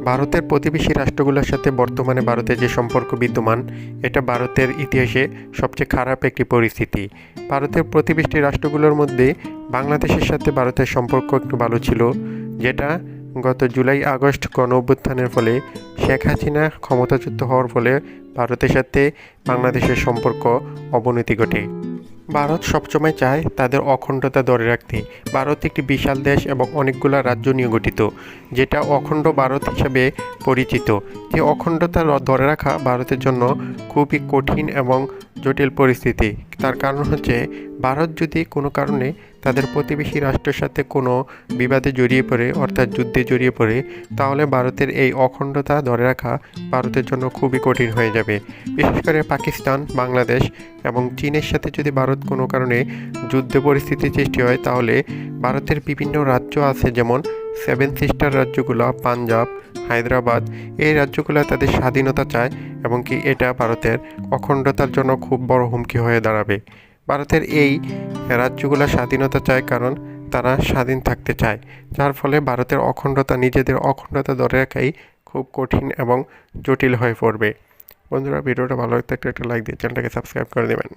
ভারতের প্রতিবেশী রাষ্ট্রগুলোর সাথে বর্তমানে ভারতের যে সম্পর্ক বিদ্যমান, এটা ভারতের ইতিহাসে সবচেয়ে খারাপ একটি পরিস্থিতি। ভারতের প্রতিবেশী রাষ্ট্রগুলোর মধ্যে বাংলাদেশের সাথে ভারতের সম্পর্ক একটু ভালো ছিল, যেটা গত জুলাই আগস্ট গণ অভ্যুত্থানের ফলে শেখ হাসিনা ক্ষমতাচ্যুত হওয়ার ফলে ভারতের সাথে বাংলাদেশের সম্পর্ক অবনতি ঘটে। ভারত সবসময় চায় তাদের অখণ্ডতা ধরে রাখতে। ভারত একটি বিশাল দেশ এবং অনেকগুলো রাজ্য নিয়ে গঠিত, যেটা অখণ্ড ভারত হিসেবে পরিচিত। যে অখণ্ডতা ধরে রাখা ভারতের জন্য খুবই কঠিন এবং জটিল পরিস্থিতি। তার কারণ হচ্ছে, ভারত যদি কোনো কারণে তাদের প্রতিবেশী রাষ্ট্রের সাথে কোনো বিবাদে জড়িয়ে পড়ে, অর্থাৎ যুদ্ধে জড়িয়ে পড়ে, তাহলে ভারতের এই অখণ্ডতা ধরে রাখা ভারতের জন্য খুবই কঠিন হয়ে যাবে। বিশেষ করে পাকিস্তান, বাংলাদেশ এবং চীনের সাথে যদি ভারত কোনো কারণে যুদ্ধ পরিস্থিতি সৃষ্টি হয়, তাহলে ভারতের বিভিন্ন রাজ্য আছে, যেমন সেভেন সিস্টার রাজ্যগুলো, পাঞ্জাব, হায়দ্রাবাদ, এই রাজ্যগুলো তাদের স্বাধীনতা চায় এবং কি এটা ভারতের অখণ্ডতার জন্য খুব বড় হুমকি হয়ে দাঁড়াবে। ভারতের এই রাজ্যগুলো স্বাধীনতা চায় কারণ তারা স্বাধীন থাকতে চায়, যার ফলে ভারতের নিজেদের অখণ্ডতা ধরে রাখাই খুব কঠিন এবং জটিল হয়ে পড়বে। বন্ধুরা, ভিডিওটা ভালো লাগলে একটা লাইক দিয়ে চ্যানেলটাকে সাবস্ক্রাইব করে দেবেন।